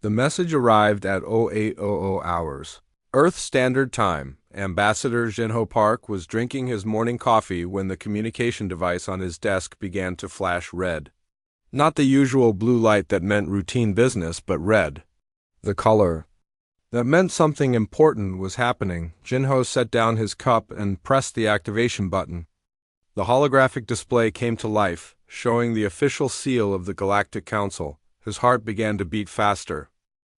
The message arrived at 0800 hours. Earth Standard Time. Ambassador Jinho Park was drinking his morning coffee when the communication device on his desk began to flash red. Not the usual blue light that meant routine business, but red. The color. That meant something important was happening. Jinho set down his cup and pressed the activation button. The holographic display came to life, showing the official seal of the Galactic Council. His heart began to beat faster.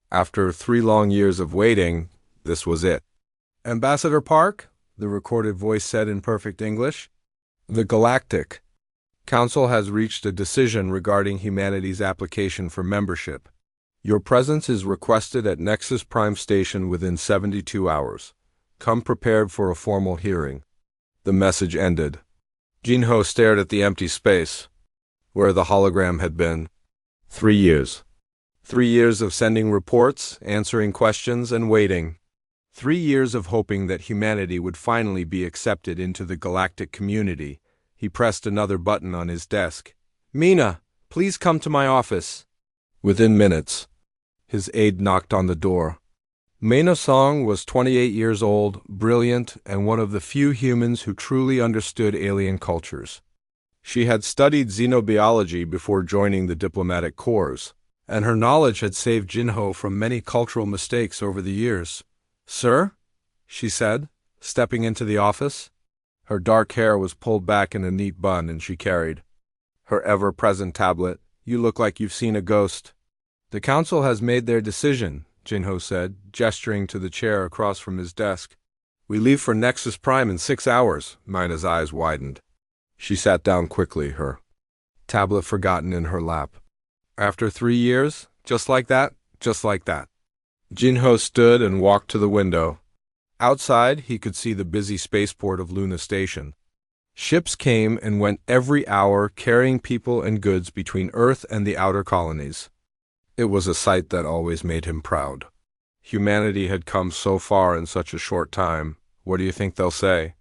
After 3 long years of waiting, this was it. Ambassador Park, the recorded voice said in perfect English, the Galactic Council has reached a decision regarding humanity's application for membership. Your presence is requested at Nexus Prime Station within 72 hours. Come prepared for a formal hearing. The message ended. Jinho stared at the empty space, where the hologram had been. 3 years. 3 years of sending reports, answering questions, and waiting. 3 years of hoping that humanity would finally be accepted into the galactic community. He pressed another button on his desk. Mina, please come to my office. Within minutes, his aide knocked on the door. Mina Song was 28 years old, brilliant, and one of the few humans who truly understood alien cultures. She had studied xenobiology before joining the diplomatic corps, and her knowledge had saved Jinho from many cultural mistakes over the years. Sir? She said, stepping into the office. Her dark hair was pulled back in a neat bun and she carried her ever-present tablet. You look like you've seen a ghost. The council has made their decision, Jinho said, gesturing to the chair across from his desk. We leave for Nexus Prime in 6 hours. Mina's eyes widened. She sat down quickly, her tablet forgotten in her lap. After 3 years, just like that, just like that. Jinho stood and walked to the window. Outside, he could see the busy spaceport of Luna Station. Ships came and went every hour, carrying people and goods between Earth and the outer colonies. It was a sight that always made him proud. Humanity had come so far in such a short time. What do you think they'll say?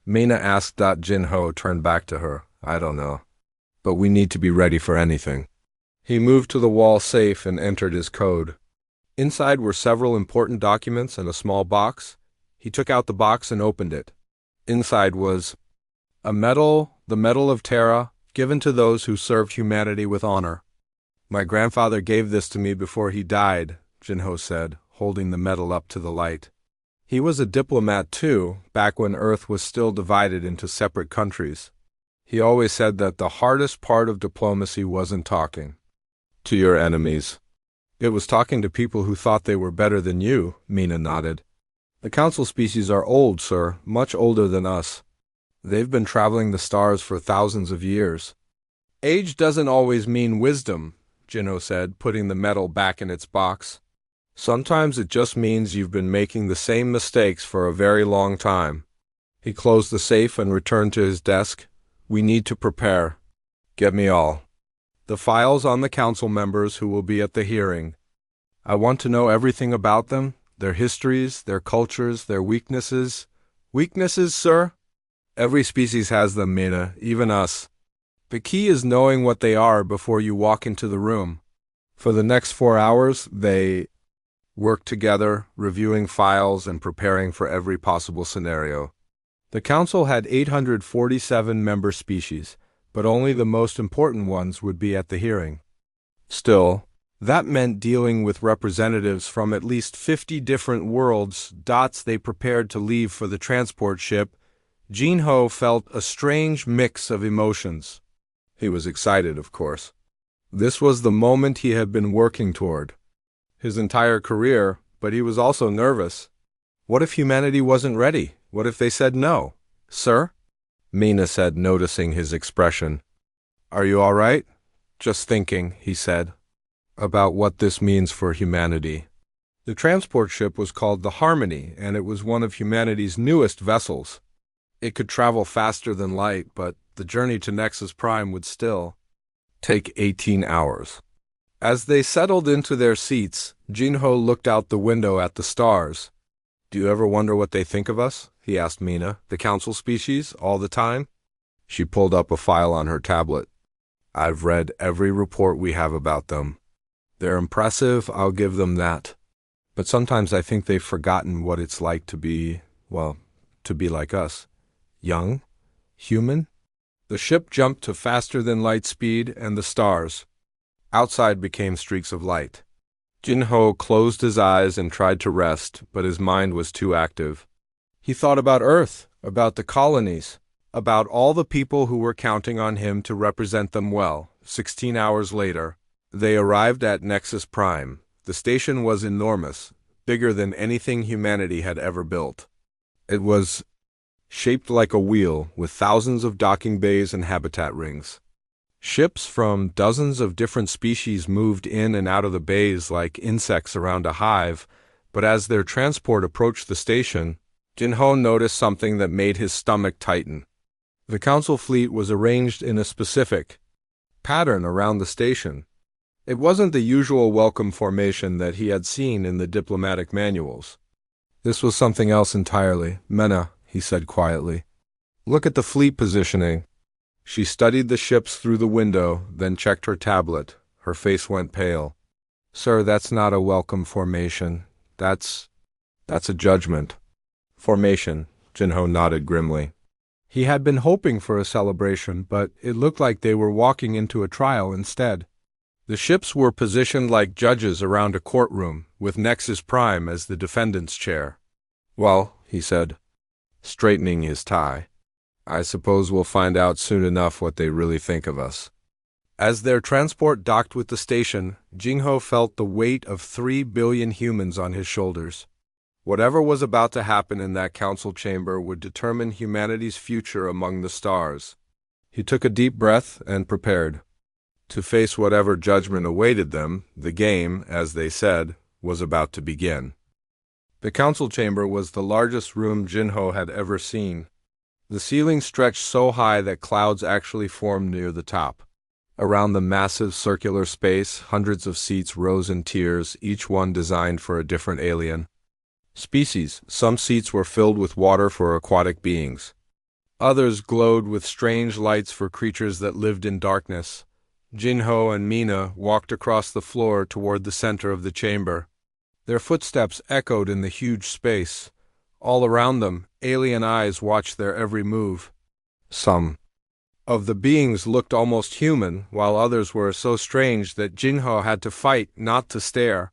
Mina asked. Jinho turned back to her. I don't know. But we need to be ready for anything. He moved to the wall safe and entered his code. Inside were several important documents and a small box. He took out the box and opened it. Inside was a medal, the Medal of Terra, given to those who served humanity with honor. My grandfather gave this to me before he died, Jinho said, holding the medal up to the light. He was a diplomat too, back when Earth was still divided into separate countries. He always said that the hardest part of diplomacy wasn't talking to your enemies. It was talking to people who thought they were better than you, Mina nodded. The council species are old, sir, much older than us. They've been traveling the stars for thousands of years. Age doesn't always mean wisdom, Jinho said, putting the medal back in its box. Sometimes it just means you've been making the same mistakes for a very long time. He closed the safe and returned to his desk. We need to prepare. Get me all the files on the council members who will be at the hearing. I want to know everything about them, their histories, their cultures, their weaknesses. Weaknesses, sir? Every species has them, Mina, even us. The key is knowing what they are before you walk into the room. For the next 4 hours, they worked together, reviewing files and preparing for every possible scenario. The council had 847 member species, but only the most important ones would be at the hearing. Still, that meant dealing with representatives from at least 50 different worlds. They prepared to leave for the transport ship. Jinho felt a strange mix of emotions. He was excited, of course. This was the moment he had been working toward his entire career, but he was also nervous. What if humanity wasn't ready? What if they said no? Sir? Mina said, noticing his expression. Are you all right? Just thinking, he said, about what this means for humanity. The transport ship was called the Harmony, and it was one of humanity's newest vessels. It could travel faster than light, but the journey to Nexus Prime would still take 18 hours. As they settled into their seats, Jinho looked out the window at the stars. Do you ever wonder what they think of us? He asked Mina. The council species, all the time? She pulled up a file on her tablet. I've read every report we have about them. They're impressive, I'll give them that. But sometimes I think they've forgotten what it's like to be, well, to be like us. Young? Human? The ship jumped to faster than light speed, and the stars outside became streaks of light. Jin-ho closed his eyes and tried to rest, but his mind was too active. He thought about Earth, about the colonies, about all the people who were counting on him to represent them well. 16 hours later, they arrived at Nexus Prime. The station was enormous, bigger than anything humanity had ever built. It was shaped like a wheel, with thousands of docking bays and habitat rings. Ships from dozens of different species moved in and out of the bays like insects around a hive, but as their transport approached the station, Jin-ho noticed something that made his stomach tighten. The council fleet was arranged in a specific pattern around the station. It wasn't the usual welcome formation that he had seen in the diplomatic manuals. This was something else entirely. "Mena," he said quietly. "Look at the fleet positioning." She studied the ships through the window, then checked her tablet. Her face went pale. "Sir, that's not a welcome formation. That's a judgment." "Formation," Jin-ho nodded grimly. He had been hoping for a celebration, but it looked like they were walking into a trial instead. The ships were positioned like judges around a courtroom, with Nexus Prime as the defendant's chair. "Well," he said, straightening his tie, "I suppose we'll find out soon enough what they really think of us." As their transport docked with the station, Jin-ho felt the weight of 3 billion humans on his shoulders. Whatever was about to happen in that council chamber would determine humanity's future among the stars. He took a deep breath and prepared to face whatever judgment awaited them. The game, as they said, was about to begin. The council chamber was the largest room Jin-ho had ever seen. The ceiling stretched so high that clouds actually formed near the top. Around the massive circular space, hundreds of seats rose in tiers, each one designed for a different alien species. Some seats were filled with water for aquatic beings. Others glowed with strange lights for creatures that lived in darkness. Jin-ho and Mina walked across the floor toward the center of the chamber. Their footsteps echoed in the huge space. All around them, alien eyes watched their every move. Some of the beings looked almost human, while others were so strange that Jin-ho had to fight not to stare.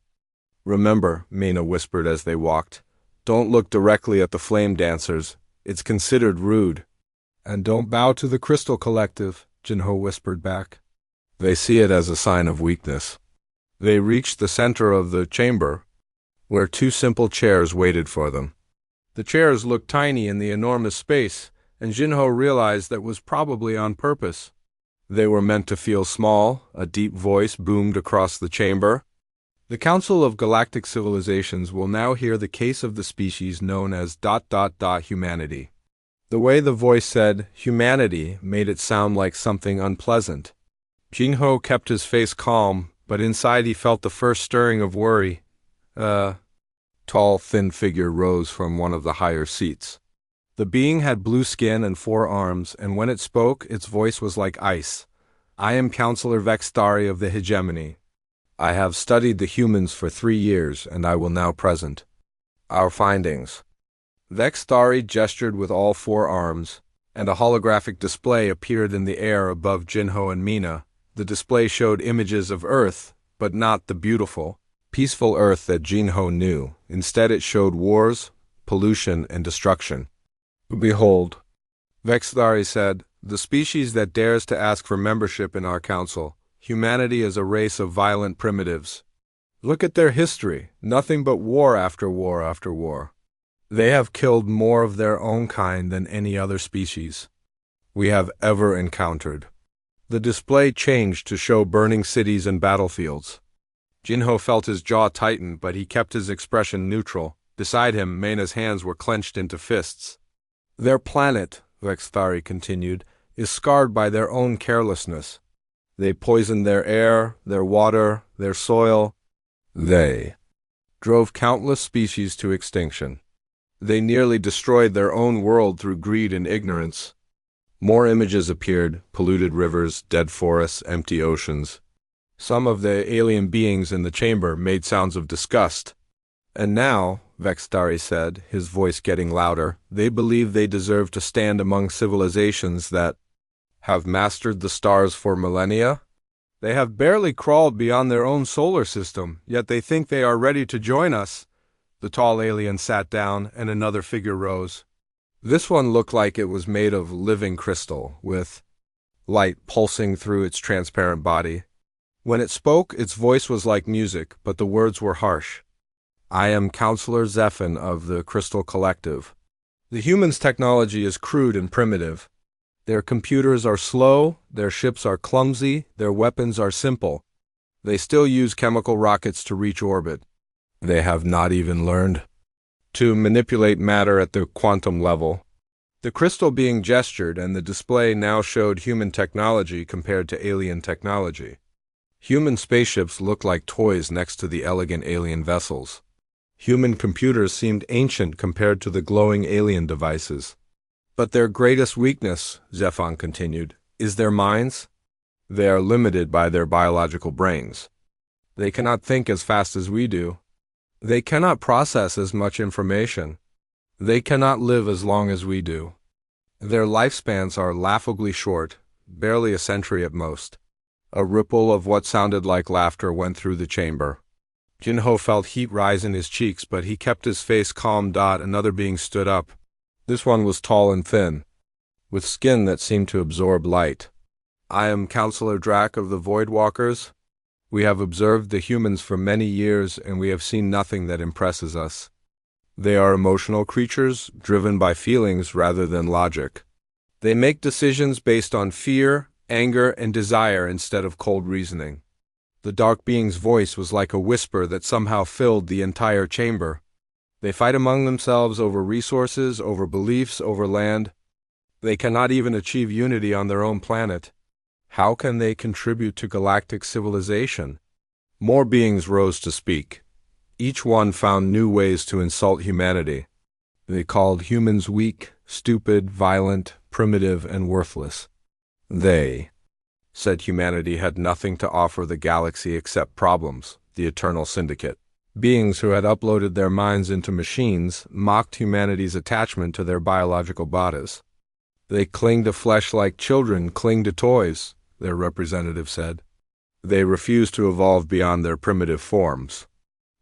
"Remember," Mina whispered as they walked, "don't look directly at the flame dancers. It's considered rude." "And don't bow to the Crystal Collective," Jin-ho whispered back. "They see it as a sign of weakness." They reached the center of the chamber, where 2 simple chairs waited for them. The chairs looked tiny in the enormous space, and Jin-ho realized that was probably on purpose. They were meant to feel small. A deep voice boomed across the chamber. "The Council of Galactic Civilizations will now hear the case of the species known as ... humanity." The way the voice said humanity made it sound like something unpleasant. Jin-ho kept his face calm, but inside he felt the first stirring of worry. Tall, thin figure rose from one of the higher seats. The being had blue skin and 4 arms, and when it spoke, its voice was like ice. "I am Counselor Vextari of the Hegemony. I have studied the humans for 3 years, and I will now present our findings." Vextari gestured with all 4 arms, and a holographic display appeared in the air above Jin-ho and Mina. The display showed images of Earth, but not the beautiful, peaceful Earth that Jin-ho knew. Instead, it showed wars, pollution, and destruction. "Behold," Vextari said, "the species that dares to ask for membership in our council. Humanity is a race of violent primitives. Look at their history, nothing but war after war after war. They have killed more of their own kind than any other species we have ever encountered." The display changed to show burning cities and battlefields. Jin-ho felt his jaw tighten, but he kept his expression neutral. Beside him, Mena's hands were clenched into fists. "Their planet," Vextari continued, "is scarred by their own carelessness. They poisoned their air, their water, their soil. They drove countless species to extinction. They nearly destroyed their own world through greed and ignorance." More images appeared: polluted rivers, dead forests, empty oceans. Some of the alien beings in the chamber made sounds of disgust. And now, Vextari said, his voice getting louder, they believe they deserve to stand among civilizations that have mastered the stars for millennia. They have barely crawled beyond their own solar system, yet they think they are ready to join us. The tall alien sat down, and another figure rose. This one looked like it was made of living crystal, with light pulsing through its transparent body. When it spoke, its voice was like music, but the words were harsh. I am Counselor Zephin of the Crystal Collective. The humans' technology is crude and primitive. Their computers are slow, their ships are clumsy, their weapons are simple. They still use chemical rockets to reach orbit. They have not even learned to manipulate matter at the quantum level. The crystal being gestured, and the display now showed human technology compared to alien technology. Human spaceships looked like toys next to the elegant alien vessels. Human computers seemed ancient compared to the glowing alien devices. But their greatest weakness, Zephan continued, is their minds. They are limited by their biological brains. They cannot think as fast as we do. They cannot process as much information. They cannot live as long as we do. Their lifespans are laughably short, barely a century at most. A ripple of what sounded like laughter went through the chamber. Jinho felt heat rise in his cheeks, but he kept his face calm. Another being stood up. This one was tall and thin, with skin that seemed to absorb light. I am Counselor Drac of the Voidwalkers. We have observed the humans for many years, and we have seen nothing that impresses us. They are emotional creatures, driven by feelings rather than logic. They make decisions based on fear, anger, and desire instead of cold reasoning. The dark being's voice was like a whisper that somehow filled the entire chamber. They fight among themselves over resources, over beliefs, over land. They cannot even achieve unity on their own planet. How can they contribute to galactic civilization? More beings rose to speak. Each one found new ways to insult humanity. They called humans weak, stupid, violent, primitive, and worthless. They said humanity had nothing to offer the galaxy except problems, the Eternal Syndicate. Beings who had uploaded their minds into machines mocked humanity's attachment to their biological bodies. They cling to flesh like children cling to toys, their representative said. They refuse to evolve beyond their primitive forms.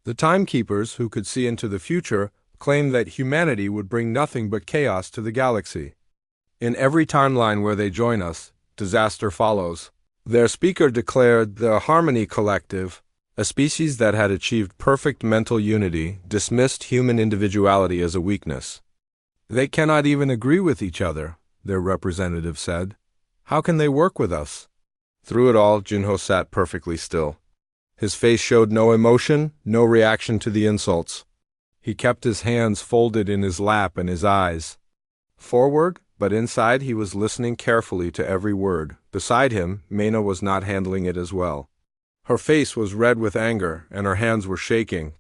The timekeepers, who could see into the future, claimed that humanity would bring nothing but chaos to the galaxy. In every timeline where they join us, disaster follows. Their speaker declared the Harmony Collective, a species that had achieved perfect mental unity, dismissed human individuality as a weakness. They cannot even agree with each other, their representative said. How can they work with us? Through it all, Jinho sat perfectly still. His face showed no emotion, no reaction to the insults. He kept his hands folded in his lap and his eyes forward, but inside he was listening carefully to every word. Beside him, Mena was not handling it as well. Her face was red with anger, and her hands were shaking.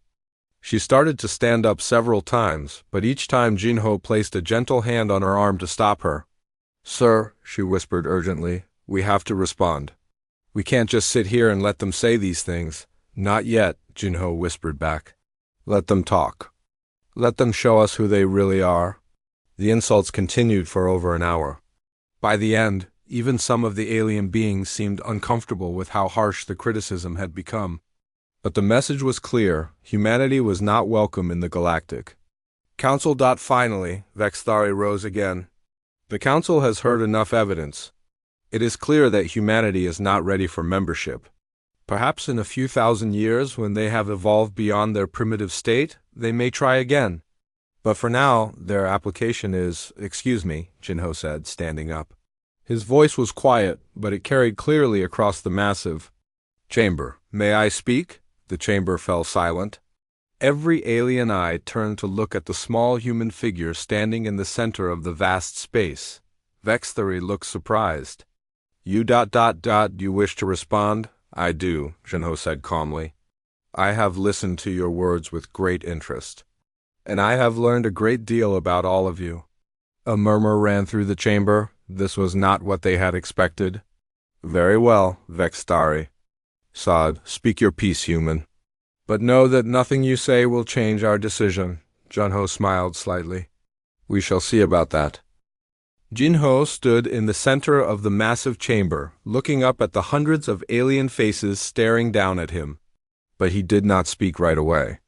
She started to stand up several times, but each time Jinho placed a gentle hand on her arm to stop her. Sir, she whispered urgently, we have to respond. We can't just sit here and let them say these things. Not yet, Jinho whispered back. Let them talk. Let them show us who they really are. The insults continued for over an hour. By the end, even some of the alien beings seemed uncomfortable with how harsh the criticism had become. But the message was clear. Humanity was not welcome in the Galactic. Council. Finally, Vexthari rose again. The Council has heard enough evidence. It is clear that humanity is not ready for membership. Perhaps in a few thousand years, when they have evolved beyond their primitive state, they may try again. But for now, their application is— Excuse me, Jinho said, standing up. His voice was quiet, but it carried clearly across the massive chamber. May I speak? The chamber fell silent. Every alien eye turned to look at the small human figure standing in the center of the vast space. Vexthari looked surprised. You— You wish to respond? I do, Jinho said calmly. I have listened to your words with great interest. And I have learned a great deal about all of you. A murmur ran through the chamber. This was not what they had expected. Very well, Vexthari. Sod, speak your piece, human. But know that nothing you say will change our decision. Junho smiled slightly. We shall see about that. Jinho stood in the center of the massive chamber, looking up at the hundreds of alien faces staring down at him. But he did not speak right away.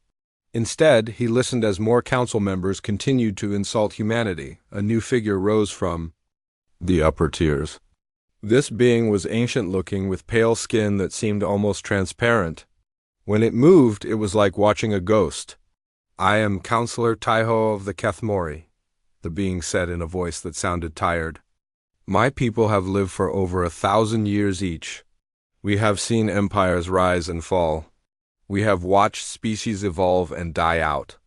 Instead, he listened as more council members continued to insult humanity. A new figure rose from the upper tiers. This being was ancient-looking with pale skin that seemed almost transparent. When it moved, it was like watching a ghost. I am Counselor Taiho of the Kethmori, the being said in a voice that sounded tired. My people have lived for over 1,000 years each. We have seen empires rise and fall. We have watched species evolve and die out.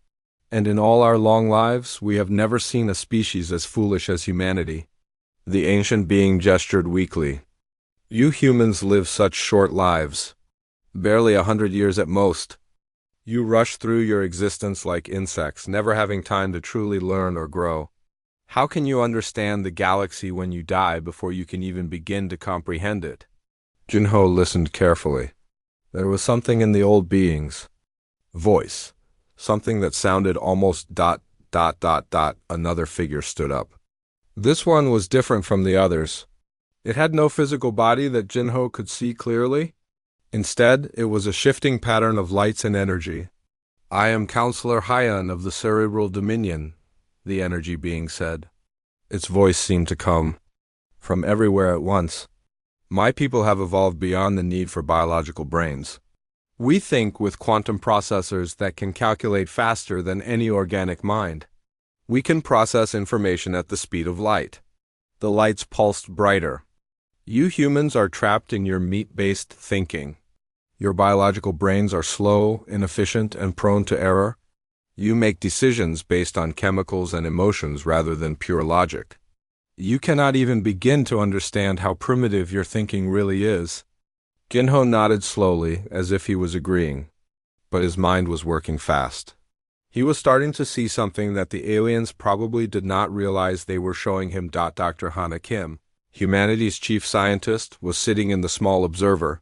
And in all our long lives, we have never seen a species as foolish as humanity. The ancient being gestured weakly. You humans live such short lives. Barely 100 years at most. You rush through your existence like insects, never having time to truly learn or grow. How can you understand the galaxy when you die before you can even begin to comprehend it? Jinho listened carefully. There was something in the old being's voice, something that sounded almost ... Another figure stood up. This one was different from the others. It had no physical body that Jinho could see clearly. Instead, it was a shifting pattern of lights and energy. I am Counselor Hyan of the Cerebral Dominion, the energy being said. Its voice seemed to come from everywhere at once. My people have evolved beyond the need for biological brains. We think with quantum processors that can calculate faster than any organic mind. We can process information at the speed of light. The lights pulsed brighter. You humans are trapped in your meat-based thinking. Your biological brains are slow, inefficient, and prone to error. You make decisions based on chemicals and emotions rather than pure logic. You cannot even begin to understand how primitive your thinking really is. Jinho nodded slowly, as if he was agreeing. But his mind was working fast. He was starting to see something that the aliens probably did not realize they were showing him. Dr. Hana Kim, humanity's chief scientist, was sitting in the small observer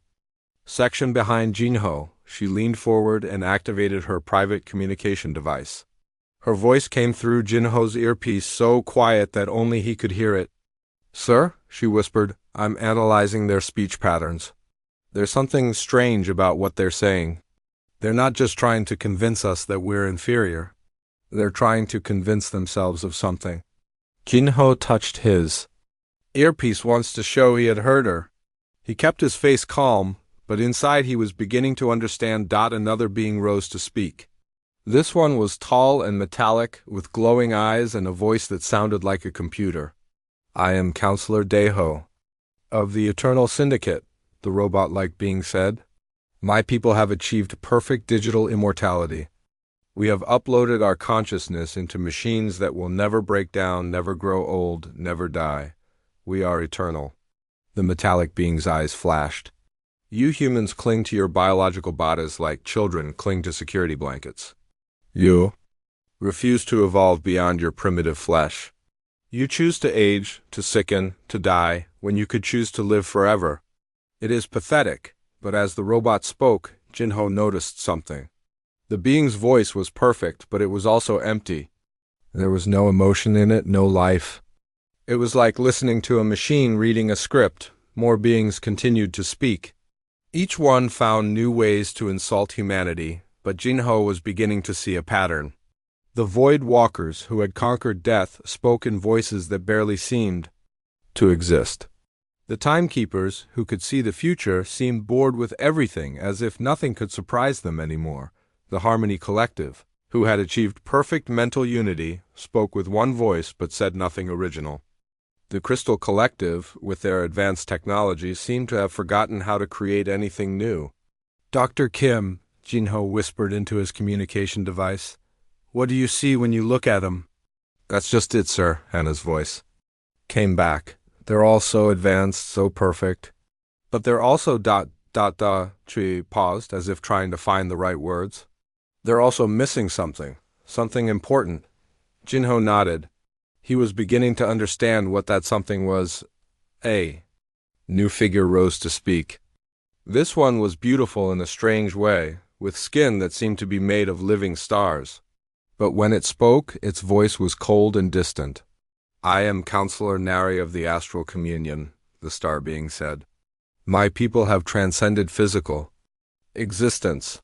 section behind Jinho. She leaned forward and activated her private communication device. Her voice came through Jinho's earpiece so quiet that only he could hear it. Sir, she whispered, I'm analyzing their speech patterns. There's something strange about what they're saying. They're not just trying to convince us that we're inferior. They're trying to convince themselves of something. Jinho touched his earpiece once to show he had heard her. He kept his face calm, but inside he was beginning to understand. Another being rose to speak. This one was tall and metallic, with glowing eyes and a voice that sounded like a computer. I am Counselor Deho of the Eternal Syndicate, the robot-like being said. My people have achieved perfect digital immortality. We have uploaded our consciousness into machines that will never break down, never grow old, never die. We are eternal. The metallic being's eyes flashed. You humans cling to your biological bodies like children cling to security blankets. You refuse to evolve beyond your primitive flesh. You choose to age, to sicken, to die, when you could choose to live forever. It is pathetic, but as the robot spoke, Jinho noticed something. The being's voice was perfect, but it was also empty. There was no emotion in it, no life. It was like listening to a machine reading a script. More beings continued to speak. Each one found new ways to insult humanity, but Jinho was beginning to see a pattern. The Void Walkers, who had conquered death, spoke in voices that barely seemed to exist. The Timekeepers, who could see the future, seemed bored with everything, as if nothing could surprise them anymore. The Harmony Collective, who had achieved perfect mental unity, spoke with one voice but said nothing original. The Crystal Collective, with their advanced technology, seemed to have forgotten how to create anything new. Dr. Kim, Jinho whispered into his communication device. What do you see when you look at him? That's just it, sir, Hannah's voice came back. They're all so advanced, so perfect. But they're also ... She paused, as if trying to find the right words. They're also missing something important. Jinho nodded. He was beginning to understand what that something was. A new figure rose to speak. This one was beautiful in a strange way, with skin that seemed to be made of living stars. But when it spoke, its voice was cold and distant. "I am Counselor Nari of the Astral Communion," the star being said. "My people have transcended physical existence.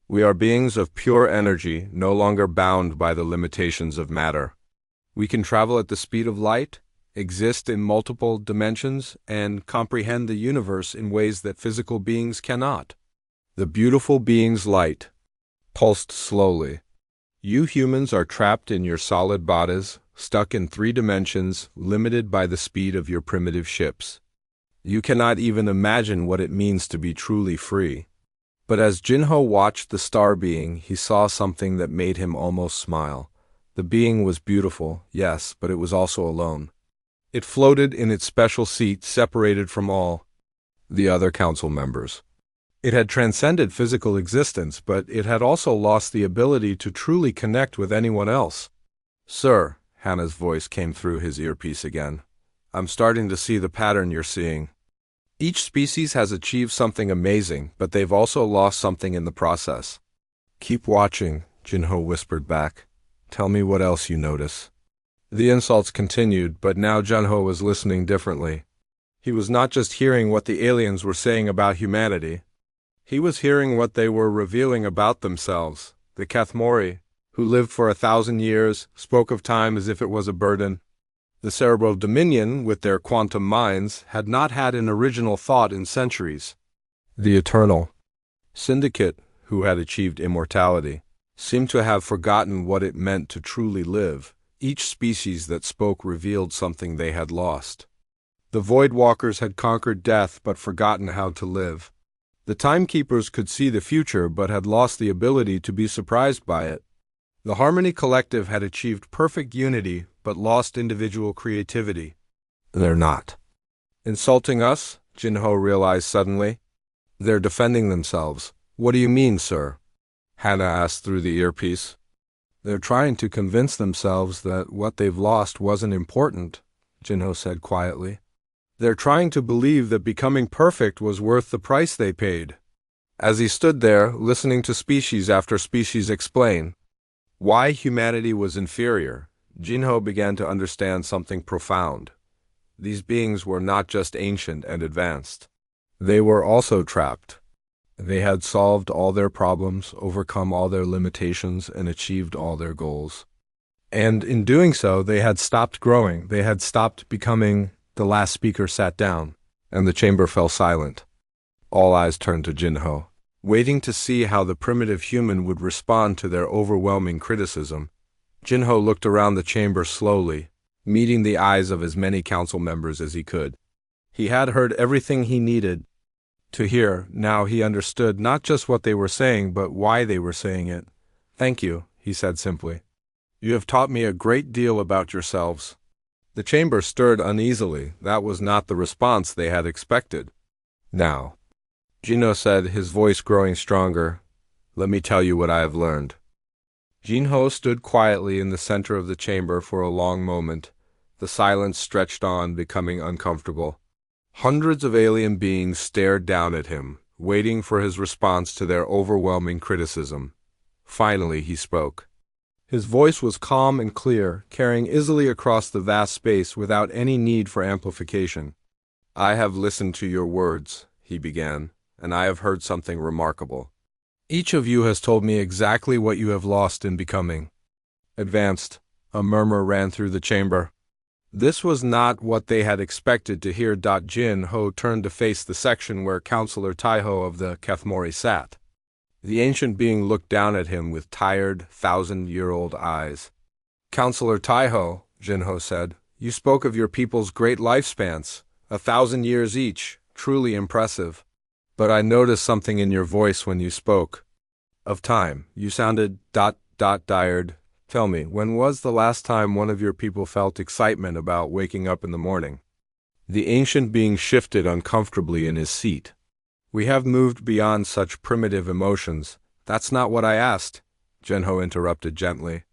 We are beings of pure energy, no longer bound by the limitations of matter. We can travel at the speed of light, exist in multiple dimensions, and comprehend the universe in ways that physical beings cannot." The beautiful being's light pulsed slowly. "You humans are trapped in your solid bodies, stuck in 3 dimensions, limited by the speed of your primitive ships. You cannot even imagine what it means to be truly free." But as Jinho watched the star being, he saw something that made him almost smile. The being was beautiful, yes, but it was also alone. It floated in its special seat, separated from all the other council members. It had transcended physical existence, but it had also lost the ability to truly connect with anyone else. "Sir," Hannah's voice came through his earpiece again, "I'm starting to see the pattern you're seeing. Each species has achieved something amazing, but they've also lost something in the process." "Keep watching," Jinho whispered back. "Tell me what else you notice." The insults continued, but now Jinho was listening differently. He was not just hearing what the aliens were saying about humanity. He was hearing what they were revealing about themselves. The Kathmori, who lived for 1,000 years, spoke of time as if it was a burden. The Cerebral Dominion, with their quantum minds, had not had an original thought in centuries. The Eternal Syndicate, who had achieved immortality, seemed to have forgotten what it meant to truly live. Each species that spoke revealed something they had lost. The Voidwalkers had conquered death but forgotten how to live. The Timekeepers could see the future but had lost the ability to be surprised by it. The Harmony Collective had achieved perfect unity but lost individual creativity. "They're not insulting us," Jinho realized suddenly. "They're defending themselves." "What do you mean, sir?" Hannah asked through the earpiece. "They're trying to convince themselves that what they've lost wasn't important," Jinho said quietly. "They're trying to believe that becoming perfect was worth the price they paid." As he stood there, listening to species after species explain why humanity was inferior, Jinho began to understand something profound. These beings were not just ancient and advanced. They were also trapped. They had solved all their problems, overcome all their limitations, and achieved all their goals. And in doing so, they had stopped growing. They had stopped becoming. The last speaker sat down, and the chamber fell silent. All eyes turned to Jinho, waiting to see how the primitive human would respond to their overwhelming criticism. Jinho looked around the chamber slowly, meeting the eyes of as many council members as he could. He had heard everything he needed to hear. Now he understood not just what they were saying, but why they were saying it. "Thank you," he said simply. "You have taught me a great deal about yourselves." The chamber stirred uneasily. That was not the response they had expected. "Now," Jinho said, his voice growing stronger, "let me tell you what I have learned." Jinho stood quietly in the center of the chamber for a long moment. The silence stretched on, becoming uncomfortable. Hundreds of alien beings stared down at him, waiting for his response to their overwhelming criticism. Finally, he spoke. His voice was calm and clear, carrying easily across the vast space without any need for amplification. "I have listened to your words," he began, "and I have heard something remarkable. Each of you has told me exactly what you have lost in becoming advanced." A murmur ran through the chamber. This was not what they had expected to hear. Jinho turned to face the section where Counselor Taiho of the Kathmori sat. The ancient being looked down at him with tired, 1,000-year-old eyes. "Counselor Taiho," Jinho said, "you spoke of your people's great lifespans, 1,000 years each, truly impressive. But I noticed something in your voice when you spoke of time. You sounded tired. Tell me, when was the last time one of your people felt excitement about waking up in the morning?" The ancient being shifted uncomfortably in his seat. "We have moved beyond such primitive emotions." "That's not what I asked," Jinho interrupted gently.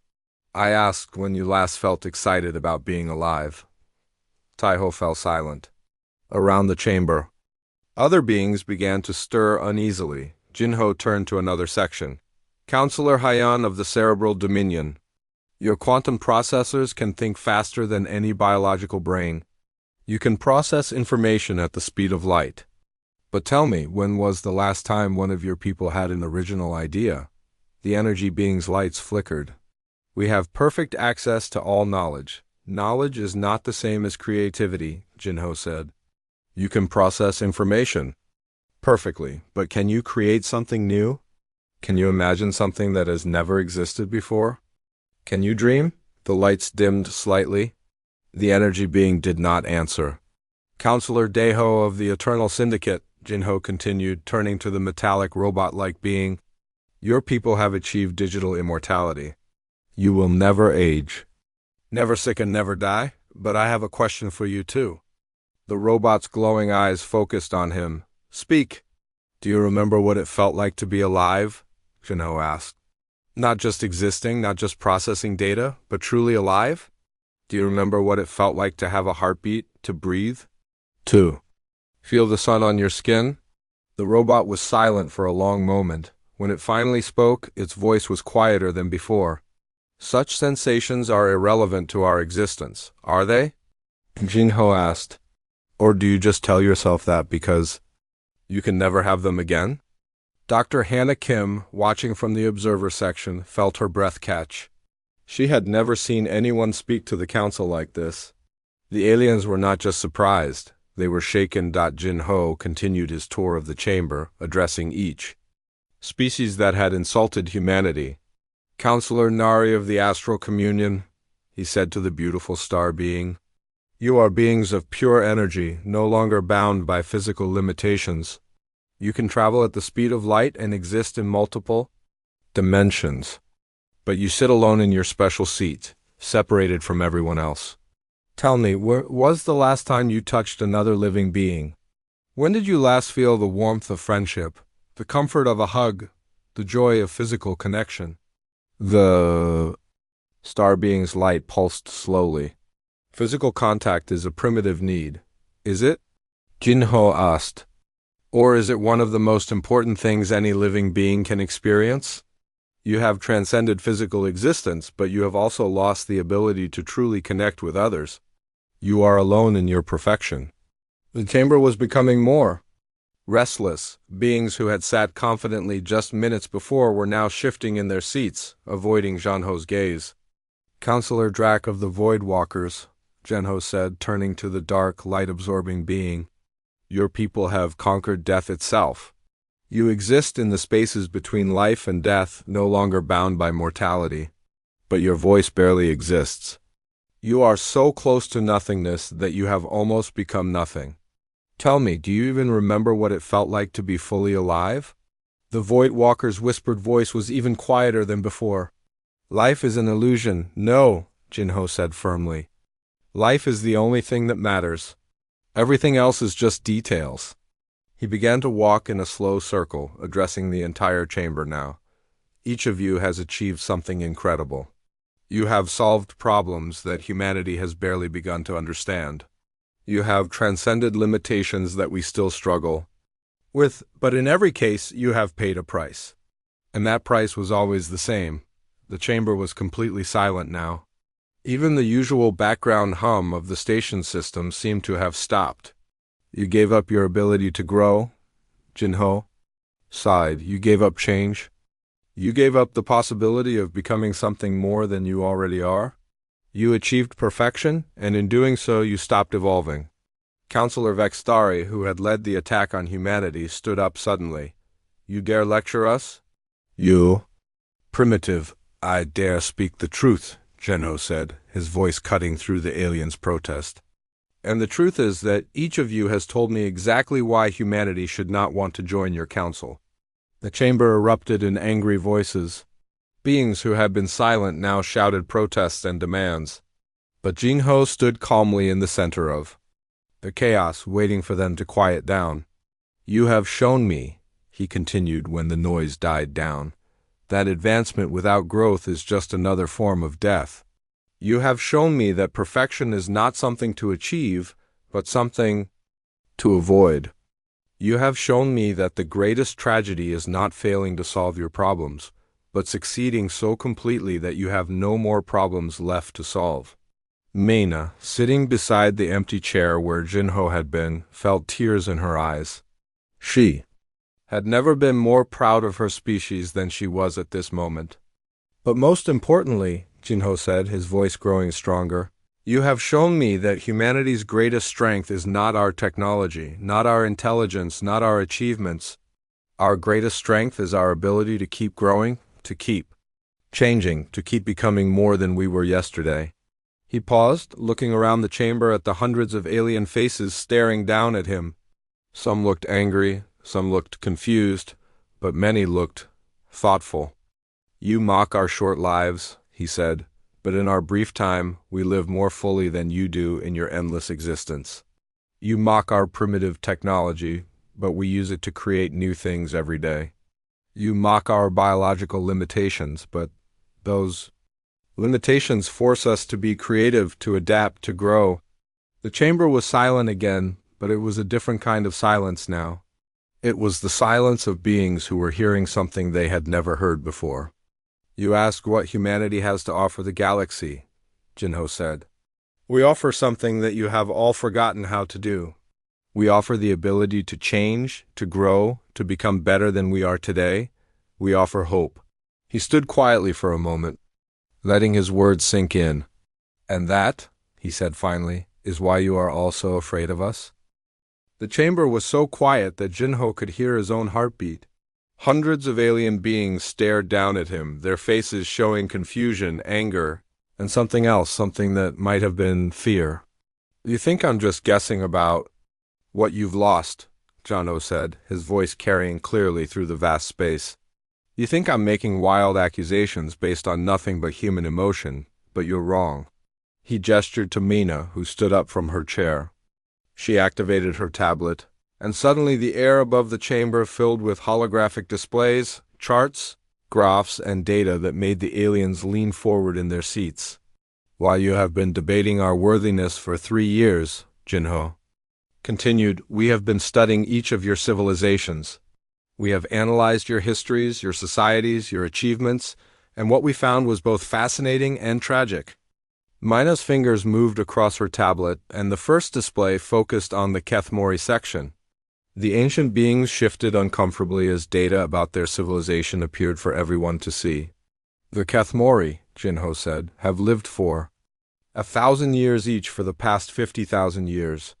"I asked when you last felt excited about being alive." Taiho fell silent. Around the chamber, Other beings began to stir uneasily. Jinho turned to another section. Counselor Hyan of the Cerebral Dominion. Your quantum processors can think faster than any biological brain. You can process information at the speed of light. But tell me, when was the last time one of your people had an original idea? The energy being's lights flickered. We have perfect access to all knowledge. Knowledge is not the same as creativity, Jinho said. You can process information. Perfectly, but can you create something new? Can you imagine something that has never existed before? Can you dream? The lights dimmed slightly. The energy being did not answer. Counselor Deho of the Eternal Syndicate, Jinho continued, turning to the metallic robot-like being. Your people have achieved digital immortality. You will never age. Never sick and never die, but I have a question for you too. The robot's glowing eyes focused on him. Speak. Do you remember what it felt like to be alive? Jinho asked. Not just existing, not just processing data, but truly alive? Do you remember what it felt like to have a heartbeat, to breathe? 2. Feel the sun on your skin? The robot was silent for a long moment. When it finally spoke, its voice was quieter than before. Such sensations are irrelevant to our existence, are they? Jinho asked. Or do you just tell yourself that because you can never have them again? Dr. Hannah Kim, watching from the observer section, felt her breath catch. She had never seen anyone speak to the council like this. The aliens were not just surprised, they were shaken. Jinho continued his tour of the chamber, addressing each species that had insulted humanity. Counselor Nari of the Astral Communion, he said to the beautiful star being, you are beings of pure energy, no longer bound by physical limitations. You can travel at the speed of light and exist in multiple dimensions. But you sit alone in your special seat, separated from everyone else. Tell me, where was the last time you touched another living being? When did you last feel the warmth of friendship, the comfort of a hug, the joy of physical connection? The star being's light pulsed slowly. Physical contact is a primitive need, is it? Jinho asked. Or is it one of the most important things any living being can experience? You have transcended physical existence, but you have also lost the ability to truly connect with others. You are alone in your perfection. The chamber was becoming more restless. Beings who had sat confidently just minutes before were now shifting in their seats, avoiding Jinho's gaze. Counselor Drac of the Void Walkers, Jinho said, turning to the dark, light-absorbing being. Your people have conquered death itself. You exist in the spaces between life and death, no longer bound by mortality. But your voice barely exists. You are so close to nothingness that you have almost become nothing. Tell me, do you even remember what it felt like to be fully alive? The Void Walker's whispered voice was even quieter than before. Life is an illusion. No, Jinho said firmly. Life is the only thing that matters. Everything else is just details. He began to walk in a slow circle, addressing the entire chamber now. Each of you has achieved something incredible. You have solved problems that humanity has barely begun to understand. You have transcended limitations that we still struggle with, but in every case you have paid a price. And that price was always the same. The chamber was completely silent now. Even the usual background hum of the station system seemed to have stopped. You gave up your ability to grow, Jinho sighed. You gave up change. You gave up the possibility of becoming something more than you already are. You achieved perfection, and in doing so you stopped evolving. Counselor Vextari, who had led the attack on humanity, stood up suddenly. You dare lecture us? You primitive. I dare speak the truth, Jinho said, his voice cutting through the alien's protest. And the truth is that each of you has told me exactly why humanity should not want to join your council. The chamber erupted in angry voices. Beings who had been silent now shouted protests and demands. But Jinho stood calmly in the center of the chaos, waiting for them to quiet down. You have shown me, he continued when the noise died down, that advancement without growth is just another form of death. You have shown me that perfection is not something to achieve, but something to avoid. You have shown me that the greatest tragedy is not failing to solve your problems, but succeeding so completely that you have no more problems left to solve. Meina, sitting beside the empty chair where Jinho had been, felt tears in her eyes. She had never been more proud of her species than she was at this moment. But most importantly, Jinho said, his voice growing stronger, you have shown me that humanity's greatest strength is not our technology, not our intelligence, not our achievements. Our greatest strength is our ability to keep growing, to keep changing, to keep becoming more than we were yesterday. He paused, looking around the chamber at the hundreds of alien faces staring down at him. Some looked angry, some looked confused, but many looked thoughtful. You mock our short lives, he said, but in our brief time, we live more fully than you do in your endless existence. You mock our primitive technology, but we use it to create new things every day. You mock our biological limitations, but those limitations force us to be creative, to adapt, to grow. The chamber was silent again, but it was a different kind of silence now. It was the silence of beings who were hearing something they had never heard before. You ask what humanity has to offer the galaxy, Jinho said. We offer something that you have all forgotten how to do. We offer the ability to change, to grow, to become better than we are today. We offer hope. He stood quietly for a moment, letting his words sink in. And that, he said finally, is why you are all so afraid of us? The chamber was so quiet that Jinho could hear his own heartbeat. Hundreds of alien beings stared down at him, their faces showing confusion, anger, and something else, something that might have been fear. You think I'm just guessing about what you've lost, Jinho said, his voice carrying clearly through the vast space. You think I'm making wild accusations based on nothing but human emotion, but you're wrong. He gestured to Meina, who stood up from her chair. She activated her tablet, and suddenly the air above the chamber filled with holographic displays, charts, graphs, and data that made the aliens lean forward in their seats. While you have been debating our worthiness for 3 years, Jinho continued, we have been studying each of your civilizations. We have analyzed your histories, your societies, your achievements, and what we found was both fascinating and tragic. Mina's fingers moved across her tablet, and the first display focused on the Kethmori section. The ancient beings shifted uncomfortably as data about their civilization appeared for everyone to see. The Kethmori, Jinho said, have lived for 1,000 years each for the past 50,000 years.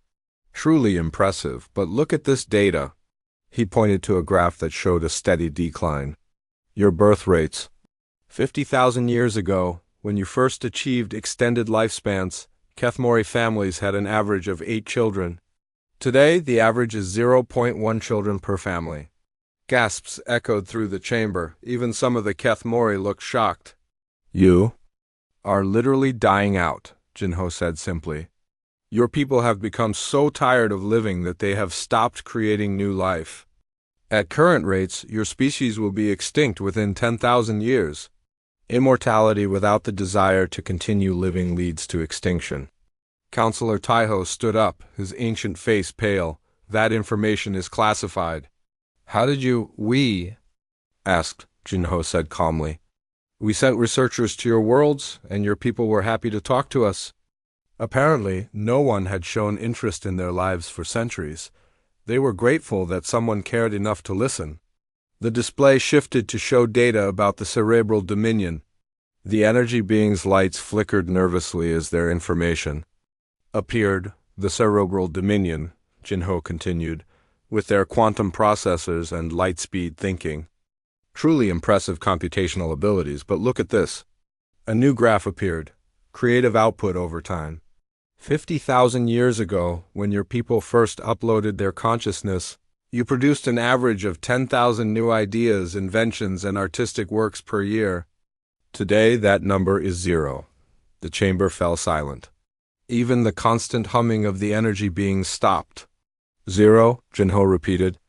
Truly impressive, but look at this data. He pointed to a graph that showed a steady decline. Your birth rates. 50,000 years ago, when you first achieved extended lifespans, Kethmori families had an average of 8 children. Today, the average is 0.1 children per family. Gasps echoed through the chamber. Even some of the Kethmori looked shocked. You are literally dying out, Jinho said simply. Your people have become so tired of living that they have stopped creating new life. At current rates, your species will be extinct within 10,000 years. Immortality without the desire to continue living leads to extinction. Counselor Taiho stood up, his ancient face pale. That information is classified. How did we asked, Jinho said calmly. We sent researchers to your worlds, and your people were happy to talk to us. Apparently, no one had shown interest in their lives for centuries. They were grateful that someone cared enough to listen. The display shifted to show data about the cerebral dominion. The energy being's lights flickered nervously as their information appeared. The cerebral dominion, Jinho continued, with their quantum processors and light-speed thinking. Truly impressive computational abilities, but look at this. A new graph appeared. Creative output over time. 50,000 years ago, when your people first uploaded their consciousness, you produced an average of 10,000 new ideas, inventions, and artistic works per year. Today, that number is 0. The chamber fell silent. Even the constant humming of the energy beings stopped. 0, Jinho repeated.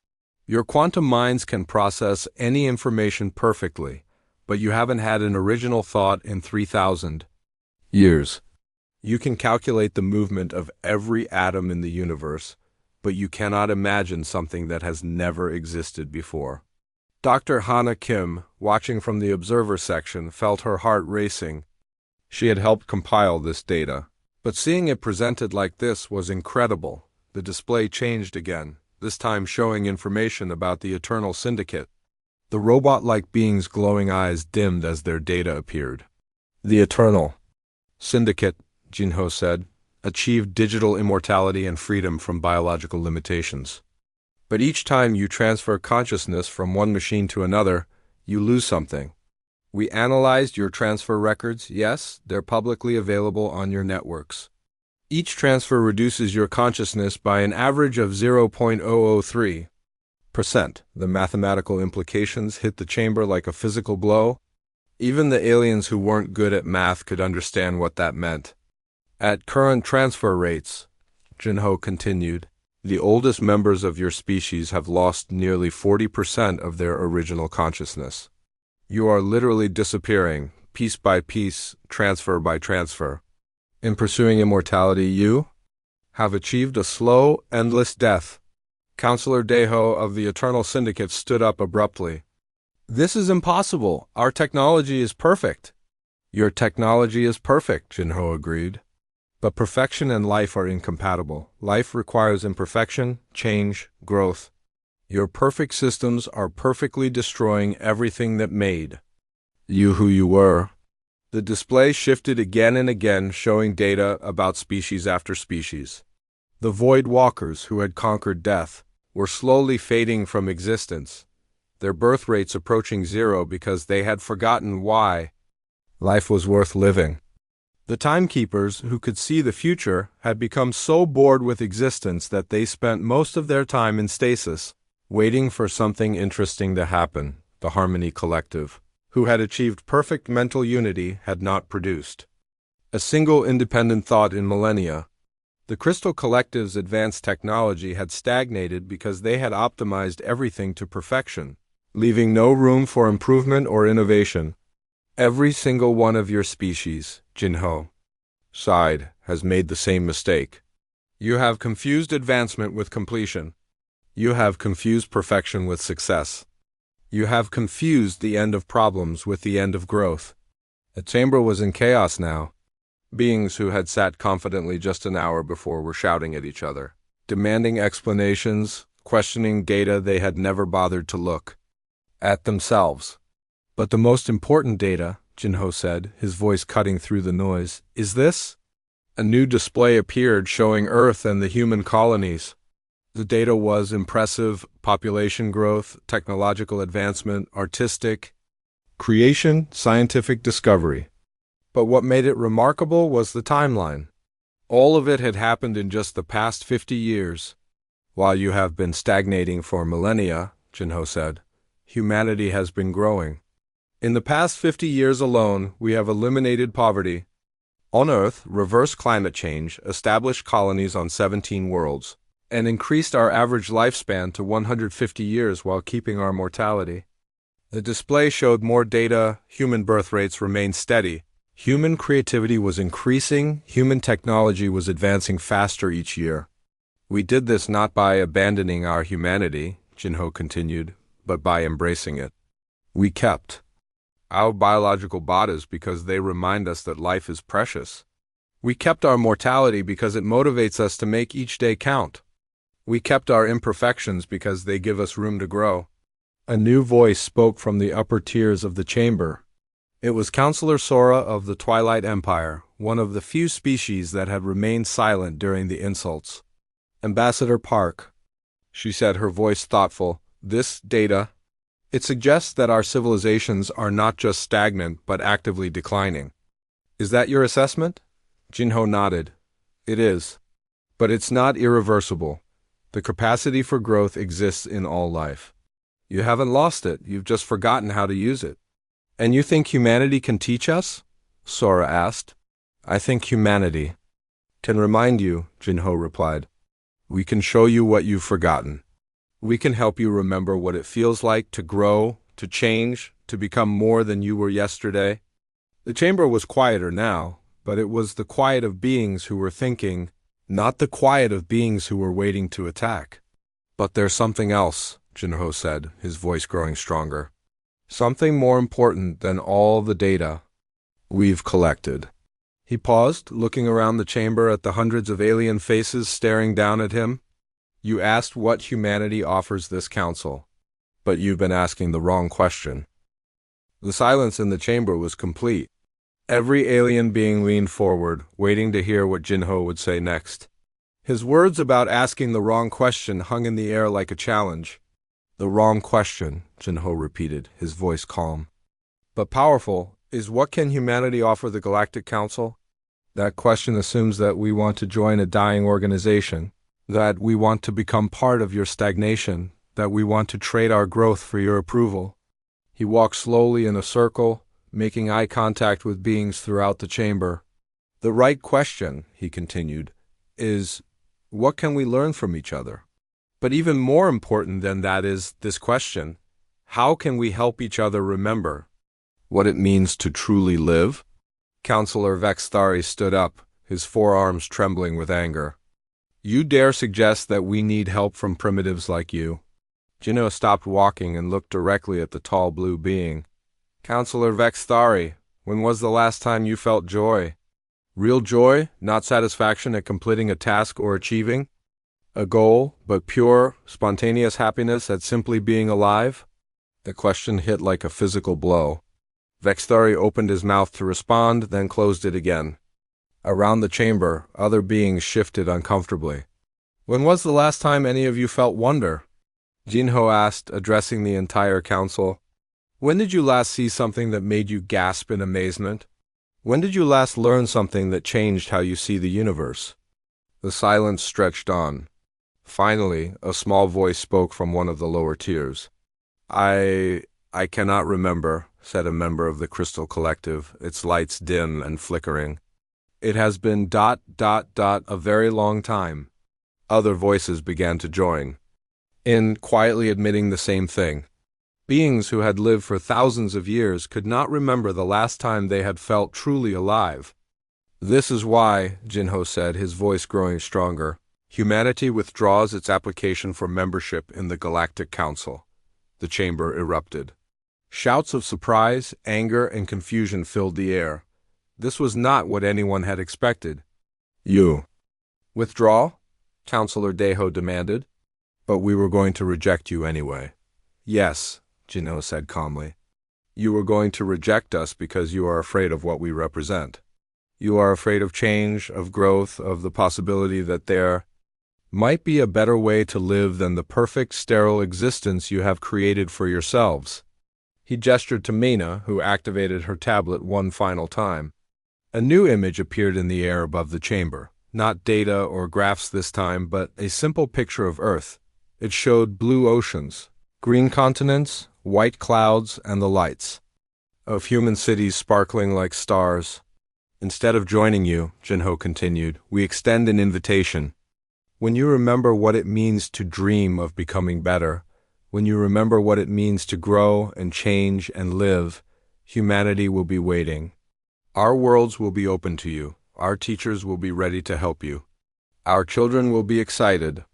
Your quantum minds can process any information perfectly, but you haven't had an original thought in 3,000 years. You can calculate the movement of every atom in the universe, but you cannot imagine something that has never existed before. Dr. Hana Kim, watching from the observer section, felt her heart racing. She had helped compile this data, but seeing it presented like this was incredible. The display changed again, this time showing information about the Eternal Syndicate. The robot-like beings' glowing eyes dimmed as their data appeared. The Eternal Syndicate, Jinho said, achieved digital immortality and freedom from biological limitations. But each time you transfer consciousness from one machine to another, you lose something. We analyzed your transfer records. Yes, they're publicly available on your networks. Each transfer reduces your consciousness by an average of 0.003%. The mathematical implications hit the chamber like a physical blow. Even the aliens who weren't good at math could understand what that meant. At current transfer rates, Jinho continued, the oldest members of your species have lost nearly 40% of their original consciousness. You are literally disappearing, piece by piece, transfer by transfer. In pursuing immortality, you have achieved a slow, endless death. Counselor Deho of the Eternal Syndicate stood up abruptly. This is impossible. Our technology is perfect. Your technology is perfect, Jinho agreed. But perfection and life are incompatible. Life requires imperfection, change, growth. Your perfect systems are perfectly destroying everything that made you who you were. The display shifted again and again, showing data about species after species. The Void Walkers, who had conquered death, were slowly fading from existence, their birth rates approaching zero because they had forgotten why life was worth living. The Timekeepers, who could see the future, had become so bored with existence that they spent most of their time in stasis, waiting for something interesting to happen. The Harmony Collective, who had achieved perfect mental unity, had not produced a single independent thought in millennia. The Crystal Collective's advanced technology had stagnated because they had optimized everything to perfection, leaving no room for improvement or innovation. Every single one of your species, Jinho sighed, has made the same mistake. You have confused advancement with completion. You have confused perfection with success. You have confused the end of problems with the end of growth. The chamber was in chaos now. Beings who had sat confidently just an hour before were shouting at each other, demanding explanations, questioning data they had never bothered to look at themselves. But the most important data, Jinho said, his voice cutting through the noise, is this. A new display appeared showing Earth and the human colonies. The data was impressive: population growth, technological advancement, artistic creation, scientific discovery. But what made it remarkable was the timeline. All of it had happened in just the past 50 years. While you have been stagnating for millennia, Jinho said, humanity has been growing. In the past 50 years alone, we have eliminated poverty on Earth, reversed climate change, established colonies on 17 worlds, and increased our average lifespan to 150 years while keeping our mortality. The display showed more data. Human birth rates remained steady. Human creativity was increasing. Human technology was advancing faster each year. We did this not by abandoning our humanity, Jinho continued, but by embracing it. We kept our biological bodies because they remind us that life is precious. We kept our mortality because it motivates us to make each day count. We kept our imperfections because they give us room to grow. A new voice spoke from the upper tiers of the chamber. It was Counselor Sora of the Twilight Empire, one of the few species that had remained silent during the insults. Ambassador Park, she said, her voice thoughtful, this data, it suggests that our civilizations are not just stagnant but actively declining. Is that your assessment? Jinho nodded. It is. But it's not irreversible. The capacity for growth exists in all life. You haven't lost it, you've just forgotten how to use it. And you think humanity can teach us? Sora asked. I think humanity can remind you, Jinho replied. We can show you what you've forgotten. We can help you remember what it feels like to grow, to change, to become more than you were yesterday. The chamber was quieter now, but it was the quiet of beings who were thinking Not the quiet of beings who were waiting to attack. But there's something else, Jinho said, his voice growing stronger. Something more important than all the data we've collected. He paused, looking around the chamber at the hundreds of alien faces staring down at him. You asked what humanity offers this council, but you've been asking the wrong question. The silence in the chamber was complete. Every alien being leaned forward, waiting to hear what Jinho would say next. His words about asking the wrong question hung in the air like a challenge. The wrong question, Jinho repeated, his voice calm. But powerful, is what can humanity offer the Galactic Council? That question assumes that we want to join a dying organization, that we want to become part of your stagnation, that we want to trade our growth for your approval. He walked slowly in a circle, making eye contact with beings throughout the chamber. The right question, he continued, is, what can we learn from each other? But even more important than that is this question, how can we help each other remember what it means to truly live? Counselor Vexthari stood up, his forearms trembling with anger. You dare suggest that we need help from primitives like you? Jinho stopped walking and looked directly at the tall blue being. Counselor Vexthari, when was the last time you felt joy? Real joy, not satisfaction at completing a task or achieving a goal, but pure, spontaneous happiness at simply being alive? The question hit like a physical blow. Vexthari opened his mouth to respond, then closed it again. Around the chamber, other beings shifted uncomfortably. When was the last time any of you felt wonder? Jinho asked, addressing the entire council. When did you last see something that made you gasp in amazement? When did you last learn something that changed how you see the universe? The silence stretched on. Finally, a small voice spoke from one of the lower tiers. I cannot remember, said a member of the Crystal Collective, its lights dim and flickering. It has been ... a very long time. Other voices began to join in, quietly admitting the same thing. Beings who had lived for thousands of years could not remember the last time they had felt truly alive. This is why, Jinho said, his voice growing stronger, humanity withdraws its application for membership in the Galactic Council. The chamber erupted. Shouts of surprise, anger, and confusion filled the air. This was not what anyone had expected. You withdraw? Counselor Deho demanded. But we were going to reject you anyway. Yes, Jinho said calmly. You were going to reject us because you are afraid of what we represent. You are afraid of change, of growth, of the possibility that there might be a better way to live than the perfect, sterile existence you have created for yourselves. He gestured to Mina, who activated her tablet one final time. A new image appeared in the air above the chamber. Not data or graphs this time, but a simple picture of Earth. It showed blue oceans, green continents, white clouds, and the lights of human cities sparkling like stars. Instead of joining you, Jinho continued, we extend an invitation. When you remember what it means to dream of becoming better, when you remember what it means to grow and change and live, humanity will be waiting. Our worlds will be open to you. Our teachers will be ready to help you. Our children will be excited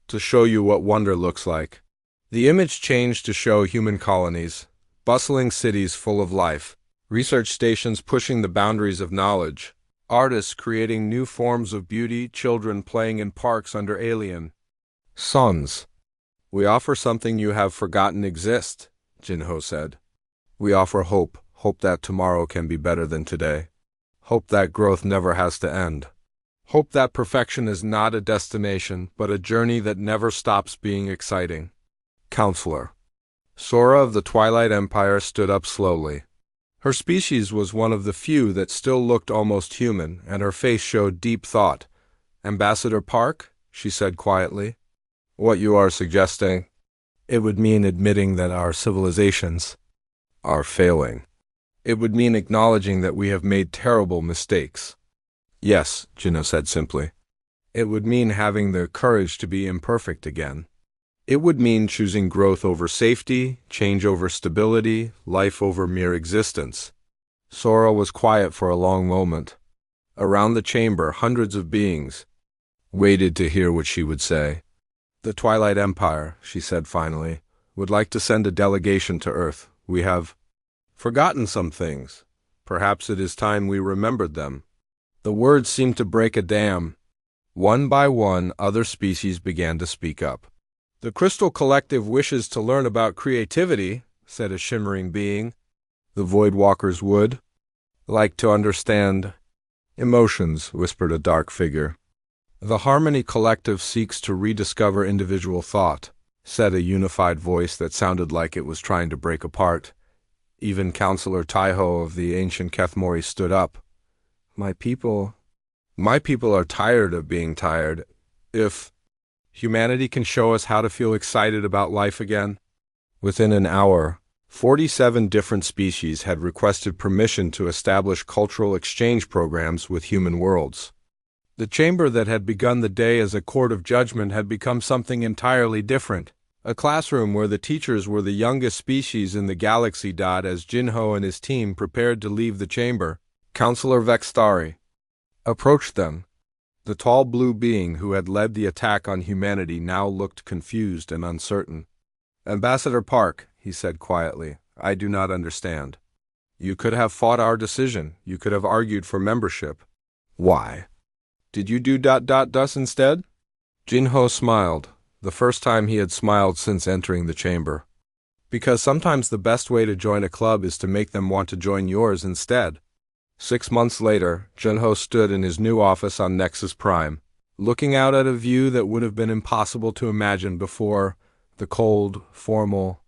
to show you what wonder looks like. The image changed to show human colonies, bustling cities full of life, research stations pushing the boundaries of knowledge, artists creating new forms of beauty, children playing in parks under alien suns. We offer something you have forgotten exists, Jinho said. We offer hope, hope that tomorrow can be better than today. Hope that growth never has to end. Hope that perfection is not a destination, but a journey that never stops being exciting. Counselor. Sora of the Twilight Empire stood up slowly. Her species was one of the few that still looked almost human, and her face showed deep thought. Ambassador Park, she said quietly, what you are suggesting, it would mean admitting that our civilizations are failing. It would mean acknowledging that we have made terrible mistakes. Yes, Jinho said simply. It would mean having the courage to be imperfect again. It would mean choosing growth over safety, change over stability, life over mere existence. Sora was quiet for a long moment. Around the chamber, hundreds of beings, waited to hear what she would say. The Twilight Empire, she said finally, would like to send a delegation to Earth. We have forgotten some things. Perhaps it is time we remembered them. The words seemed to break a dam. One by one, other species began to speak up. The Crystal Collective wishes to learn about creativity, said a shimmering being. The Void Walkers would like to understand emotions, whispered a dark figure. The Harmony Collective seeks to rediscover individual thought, said a unified voice that sounded like it was trying to break apart. Even Counselor Taiho of the ancient Kethmori stood up. My people are tired of being tired. If humanity can show us how to feel excited about life again. Within an hour, 47 different species had requested permission to establish cultural exchange programs with human worlds. The chamber that had begun the day as a court of judgment had become something entirely different. A classroom where the teachers were the youngest species in the galaxy. As Jinho and his team prepared to leave the chamber, Counselor Vextari approached them. The tall blue being who had led the attack on humanity now looked confused and uncertain. Ambassador Park, he said quietly, I do not understand. You could have fought our decision. You could have argued for membership. Why? Did you do ... instead? Jinho smiled, the first time he had smiled since entering the chamber. Because sometimes the best way to join a club is to make them want to join yours instead. 6 months later, Jinho stood in his new office on Nexus Prime, looking out at a view that would have been impossible to imagine before. The cold, formal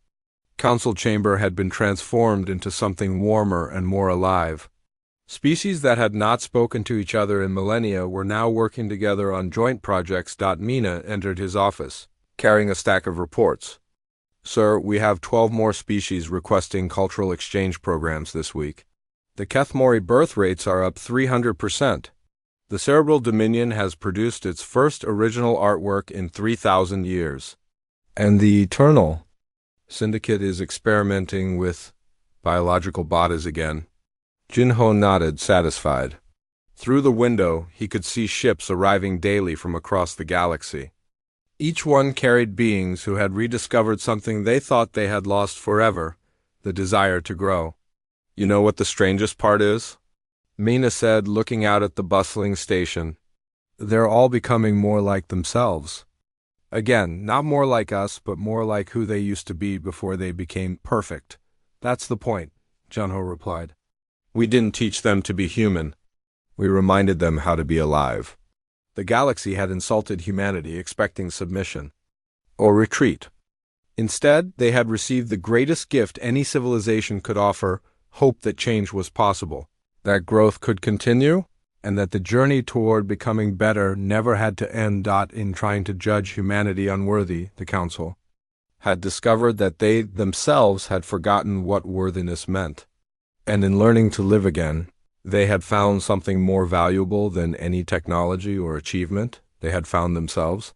council chamber had been transformed into something warmer and more alive. Species that had not spoken to each other in millennia were now working together on joint projects. Mina entered his office, carrying a stack of reports. Sir, we have 12 more species requesting cultural exchange programs this week. The Kethmori birth rates are up 300%. The Cerebral Dominion has produced its first original artwork in 3,000 years. And the Eternal Syndicate is experimenting with biological bodies again. Jinho nodded, satisfied. Through the window, he could see ships arriving daily from across the galaxy. Each one carried beings who had rediscovered something they thought they had lost forever, the desire to grow. You know what the strangest part is? Mina said, looking out at the bustling station. They're all becoming more like themselves. Again, not more like us, but more like who they used to be before they became perfect. That's the point, Junho replied. We didn't teach them to be human. We reminded them how to be alive. The galaxy had insulted humanity, expecting submission or retreat. Instead, they had received the greatest gift any civilization could offer, hope that change was possible, that growth could continue, and that the journey toward becoming better never had to end. In trying to judge humanity unworthy, the Council had discovered that they themselves had forgotten what worthiness meant. And in learning to live again, they had found something more valuable than any technology or achievement. They had found themselves.